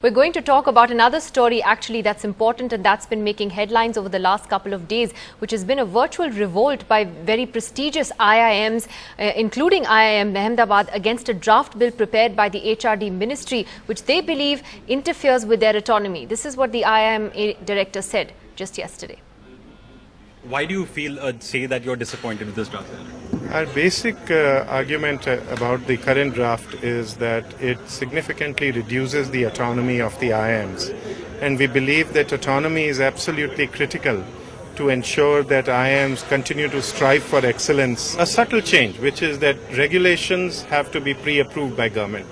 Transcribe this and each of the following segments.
We're going to talk about another story actually that's important and that's been making headlines over the last couple of days, which has been a virtual revolt by very prestigious IIMs, including IIM Ahmedabad, against a draft bill prepared by the HRD Ministry, which they believe interferes with their autonomy. This is what the IIM-A director said just yesterday. Why do you say that you're disappointed with this draft? Our basic argument about the current draft is that it significantly reduces the autonomy of the IIMs. And we believe that autonomy is absolutely critical to ensure that IIMs continue to strive for excellence. A subtle change, which is that regulations have to be pre-approved by government.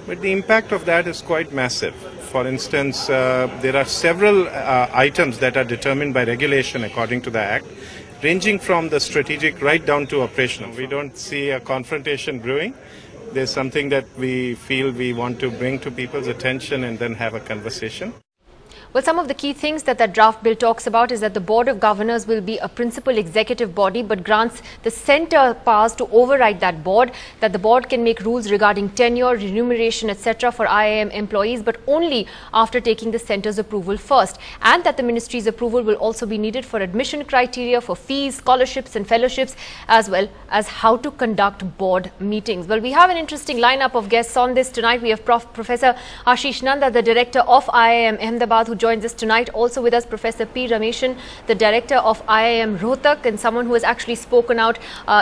But the impact of that is quite massive. For instance, there are several items that are determined by regulation according to the Act, ranging from the strategic right down to operational. We don't see a confrontation brewing. There's something that we feel we want to bring to people's attention and then have a conversation. Well, some of the key things that draft bill talks about is that the Board of Governors will be a principal executive body but grants the centre powers to override that board, that the board can make rules regarding tenure, remuneration, etc. for IIM employees, but only after taking the centre's approval first, and that the ministry's approval will also be needed for admission criteria for fees, scholarships and fellowships, as well as how to conduct board meetings. Well, we have an interesting lineup of guests on this tonight. We have Professor Ashish Nanda, the director of IIM Ahmedabad, who joins us tonight. Also with us, Professor P. Rameshan, the director of IIM Rohtak, and someone who has actually spoken out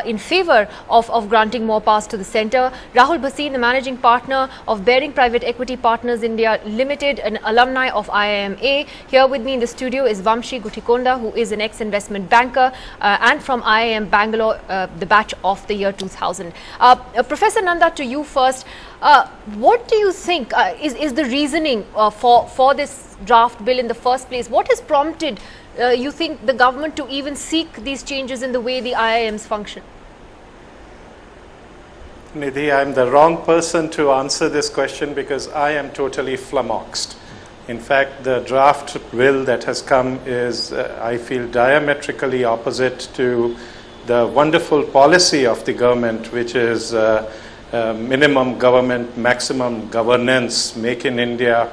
in favour of granting more powers to the centre. Rahul Bhasin, the managing partner of Bearing Private Equity Partners India Limited, an alumni of IIM-A. Here with me in the studio is Vamshi Gutikonda, who is an ex-investment banker and from IIM Bangalore, the batch of the year 2000. Professor Nanda, to you first. What do you think is the reasoning for this draft bill in the first place? What has prompted, you think, the government to even seek these changes in the way the IIMs function? Nidhi, I'm the wrong person to answer this question because I am totally flummoxed. In fact, the draft bill that has come is, I feel, diametrically opposite to the wonderful policy of the government, which is minimum government, maximum governance, make in India.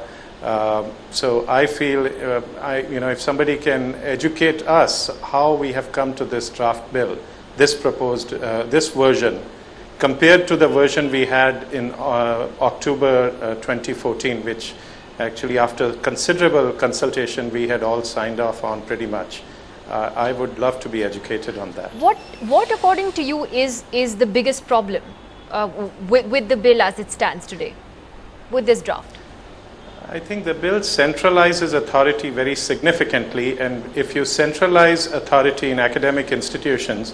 So I feel, if somebody can educate us how we have come to this draft bill, this proposed, this version, compared to the version we had in October 2014, which actually after considerable consultation we had all signed off on pretty much. I would love to be educated on that. What according to you is the biggest problem with the bill as it stands today, with this draft? I think the bill centralizes authority very significantly, and if you centralize authority in academic institutions,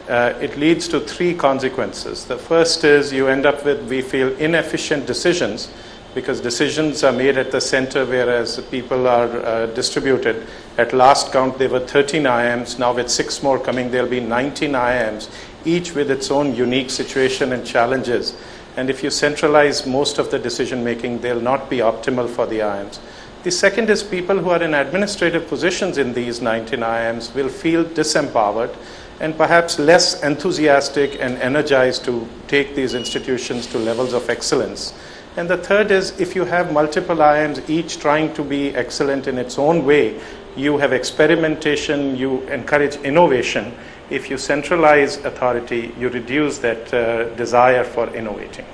it leads to three consequences. The first is you end up with, we feel, inefficient decisions, because decisions are made at the center whereas people are distributed. At last count there were 13 IIMs, now with 6 more coming there will be 19 IIMs, each with its own unique situation and challenges. And if you centralize most of the decision making, they'll not be optimal for the IIMs. The second is people who are in administrative positions in these 19 IIMs will feel disempowered and perhaps less enthusiastic and energized to take these institutions to levels of excellence. And the third is, if you have multiple IIMs, each trying to be excellent in its own way, you have experimentation, you encourage innovation. If you centralize authority, you reduce that desire for innovating.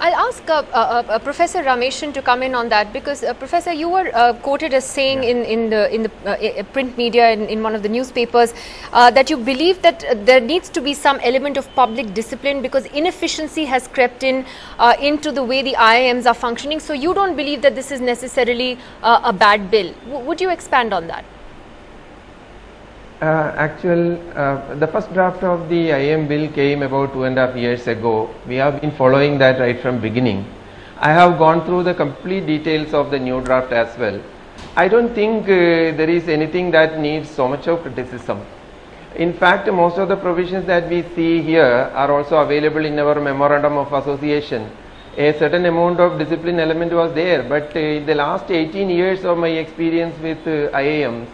I'll ask Professor Rameshan to come in on that, because Professor, you were quoted as saying in the print media in one of the newspapers that you believe that there needs to be some element of public discipline because inefficiency has crept into the way the IIMs are functioning. So you don't believe that this is necessarily a bad bill. Would you expand on that? The first draft of the IIM bill came about 2.5 years ago. We have been following that right from beginning. I have gone through the complete details of the new draft as well. I don't think there is anything that needs so much of criticism. In fact, most of the provisions that we see here are also available in our memorandum of association. A certain amount of discipline element was there, but in the last 18 years of my experience with IIMs,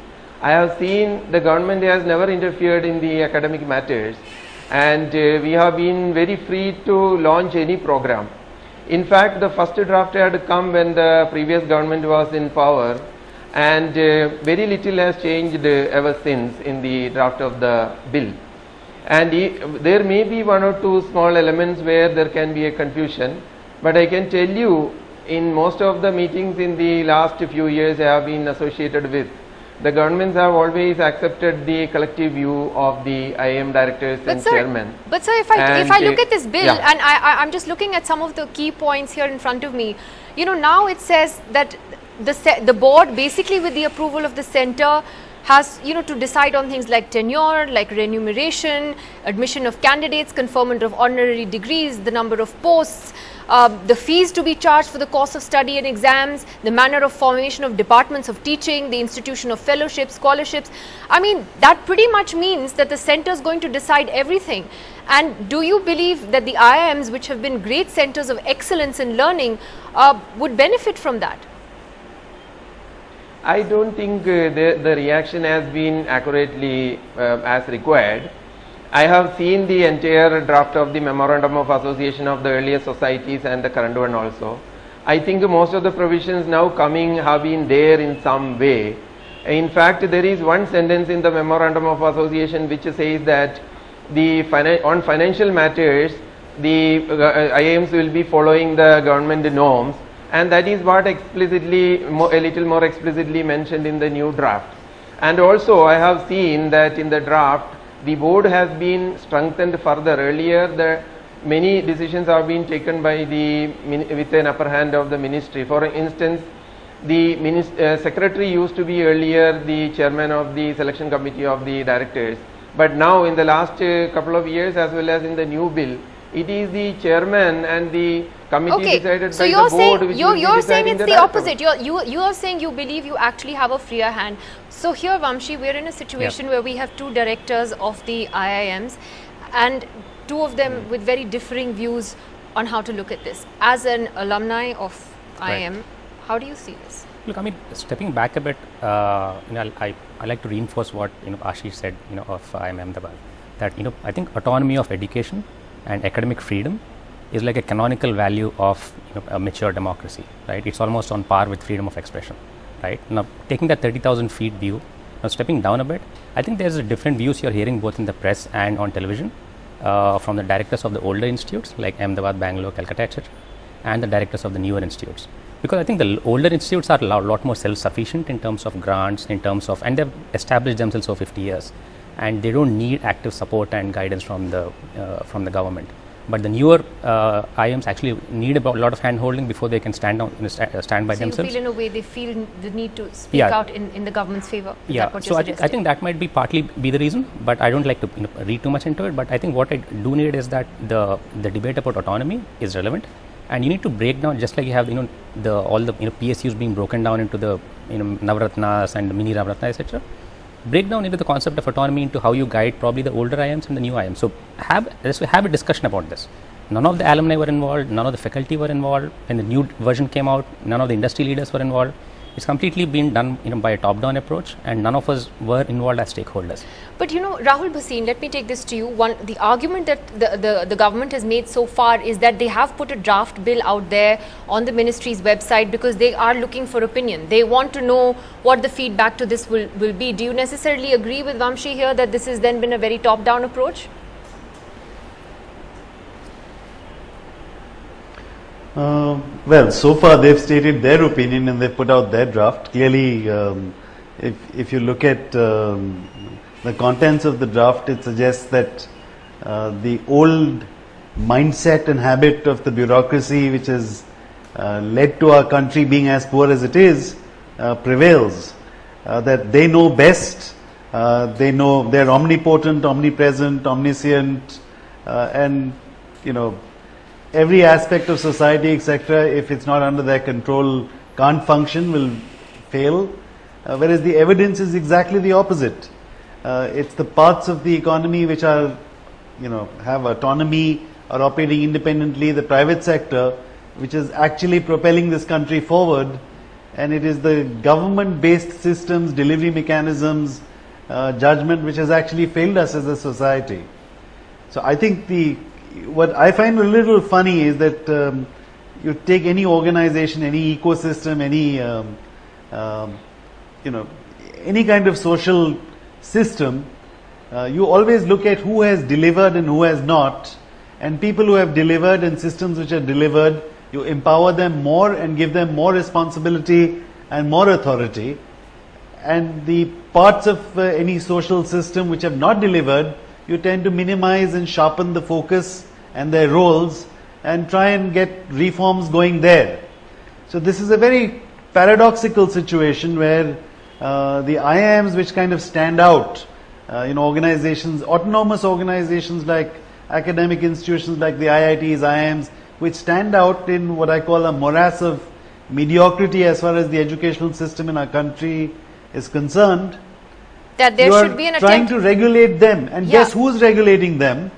I have seen the government has never interfered in the academic matters, and we have been very free to launch any program. In fact, the first draft had come when the previous government was in power, and very little has changed ever since in the draft of the bill. And there may be one or two small elements where there can be a confusion, but I can tell you, in most of the meetings in the last few years I have been associated with, the governments have always accepted the collective view of the IIM directors and chairmen. But sir, if I look at this bill, and I'm just looking at some of the key points here in front of me, you know, now it says that the board, basically with the approval of the centre, has, you know, to decide on things like tenure, like remuneration, admission of candidates, conferment of honorary degrees, the number of posts, the fees to be charged for the course of study and exams, the manner of formation of departments of teaching, the institution of fellowships, scholarships. I mean, that pretty much means that the centre is going to decide everything. And do you believe that the IIMs, which have been great centres of excellence in learning, would benefit from that? I don't think the reaction has been accurately as required. I have seen the entire draft of the Memorandum of Association of the earlier societies and the current one also. I think most of the provisions now coming have been there in some way. In fact, there is one sentence in the Memorandum of Association which says that on financial matters, the IIMs will be following the government norms, and that is what explicitly, a little more explicitly mentioned in the new draft. And also I have seen that in the draft the board has been strengthened further. Earlier many decisions have been taken by with an upper hand of the ministry. For instance, the secretary used to be earlier the chairman of the selection committee of the directors, but now in the last couple of years, as well as in the new bill, it is the chairman and the committee decided by the board. You're saying it's the opposite. You are saying you believe you actually have a freer hand. So here, Vamshi, we're in a situation where we have two directors of the IIMs and two of them with very differing views on how to look at this. As an alumni of IIM, how do you see this? Look, I mean, stepping back a bit, I like to reinforce what Ashish said, of IIM Ahmedabad, that I think autonomy of education and academic freedom is like a canonical value of a mature democracy, right? It's almost on par with freedom of expression, right? Now, taking that 30,000 feet view, now stepping down a bit, I think there's a different views you're hearing both in the press and on television from the directors of the older institutes like Ahmedabad, Bangalore, Calcutta, etc., and the directors of the newer institutes. Because I think the older institutes are a lot more self-sufficient in terms of grants, and they've established themselves for 50 years. And they don't need active support and guidance from the government. But the newer IIMs actually need a lot of hand-holding before they can stand by themselves. So you feel in a way they feel the need to speak out in the government's favour? So I think that might be partly be the reason, but I don't like to read too much into it. But I think what I do need is that the debate about autonomy is relevant, and you need to break down, just like you have all the PSUs being broken down into the Navratnas and mini Navratnas, etc. Break down into the concept of autonomy into how you guide probably the older IIMs and the new IIMs. So let's have a discussion about this. None of the alumni were involved, none of the faculty were involved. When the new version came out, none of the industry leaders were involved. It's completely been done by a top-down approach, and none of us were involved as stakeholders. But Rahul Bhasin, let me take this to you. The argument that the government has made so far is that they have put a draft bill out there on the ministry's website because they are looking for opinion. They want to know what the feedback to this will be. Do you necessarily agree with Vamshi here that this has then been a very top-down approach? Well, so far they've stated their opinion and they've put out their draft. Clearly, if you look at the contents of the draft, it suggests that the old mindset and habit of the bureaucracy, which has led to our country being as poor as it is, prevails. That they know best, they're omnipotent, omnipresent, omniscient, and every aspect of society, etc., if it's not under their control, can't function, will fail. Whereas the evidence is exactly the opposite. It's the parts of the economy which are, have autonomy, are operating independently, the private sector, which is actually propelling this country forward. And it is the government-based systems, delivery mechanisms, judgment, which has actually failed us as a society. So I think what I find a little funny is that, you take any organization, any ecosystem, any any kind of social system, you always look at who has delivered and who has not, and people who have delivered and systems which are delivered, you empower them more and give them more responsibility and more authority, and the parts of any social system which have not delivered, you tend to minimize and sharpen the focus and their roles and try and get reforms going there. So this is a very paradoxical situation where the IIMs, which kind of stand out, organizations, autonomous organizations like academic institutions like the IITs, IIMs, which stand out in what I call a morass of mediocrity as far as the educational system in our country is concerned. That there should be an attempt. Trying to regulate them, and guess who's regulating them?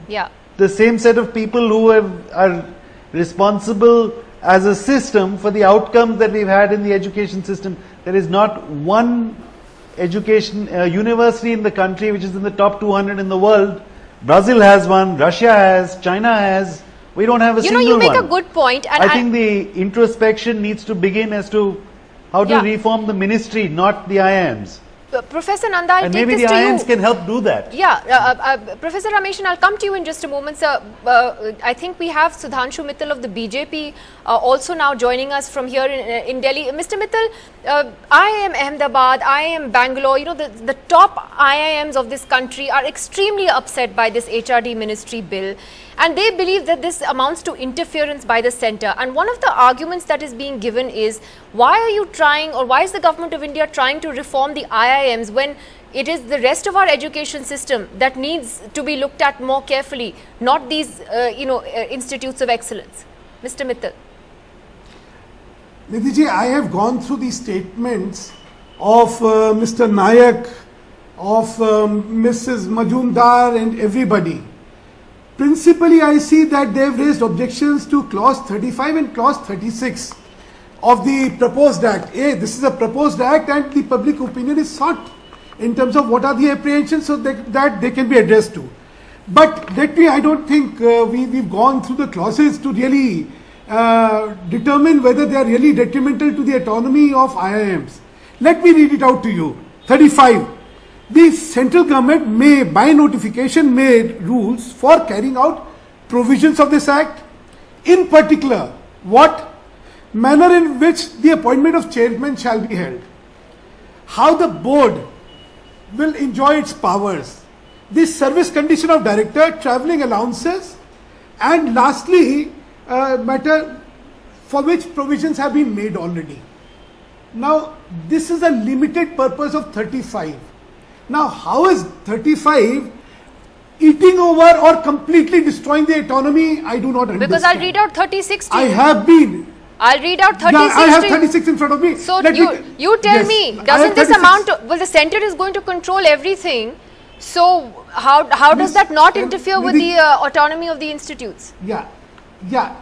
Yeah. The same set of people who are responsible as a system for the outcomes that we've had in the education system. There is not one education university in the country which is in the top 200 in the world. Brazil has one, Russia has, China has. We don't have a single one. You make a good point. And I think the introspection needs to begin as to how to reform the ministry, not the IIMs. Professor Nanda, I'll and take maybe this the to you. IIMs can help do that. Yeah, Professor Rameshan, I'll come to you in just a moment, sir. I think we have Sudhanshu Mittal of the BJP also now joining us from here in Delhi. Mr. Mittal, IIM Ahmedabad, IIM Bangalore, the top IIMs of this country are extremely upset by this HRD Ministry bill. And they believe that this amounts to interference by the centre. And one of the arguments that is being given is, why are you trying, or why is the government of India trying to reform the IIMs when it is the rest of our education system that needs to be looked at more carefully, not these, institutes of excellence? Mr. Mittal. Nidhi, I have gone through the statements of Mr. Nayak, of Mrs. Majumdar and everybody. Principally, I see that they have raised objections to clause 35 and clause 36 of the proposed act. This is a proposed act and the public opinion is sought in terms of what are the apprehensions so that they can be addressed to. But I don't think we've gone through the clauses to really determine whether they are really detrimental to the autonomy of IIMs. Let me read it out to you. 35. The central government may, by notification, make rules for carrying out provisions of this act. In particular, what manner in which the appointment of chairman shall be held, how the board will enjoy its powers, the service condition of director, travelling allowances, and lastly, matter for which provisions have been made already. Now, this is a limited purpose of 35. Now, how is 35 eating over or completely destroying the autonomy? I do not understand. Because I'll read out 36 to you. I have been. I'll read out 36 I have 36 in front of me. So you tell me, doesn't this amount to, well, the centre is going to control everything. So how does that not interfere with the autonomy of the institutes? Yeah.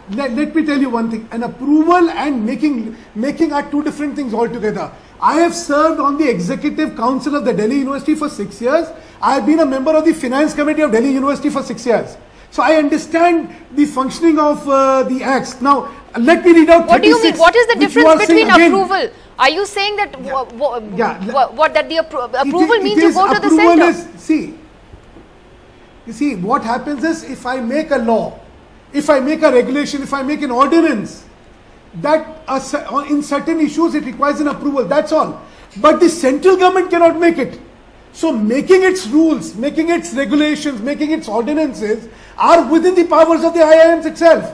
Let me tell you one thing. An approval and making are two different things altogether. I have served on the Executive Council of the Delhi University for 6 years. I have been a member of the Finance Committee of Delhi University for 6 years. So I understand the functioning of the acts. Now, let me read out 36. What do you mean? What is the difference between approval? Are you saying that that the approval means you go to the centre? You see, what happens is, if I make a law, if I make a regulation, if I make an ordinance, that in certain issues it requires an approval, that's all. But the central government cannot make it. So making its rules, making its regulations, making its ordinances are within the powers of the IIMs itself.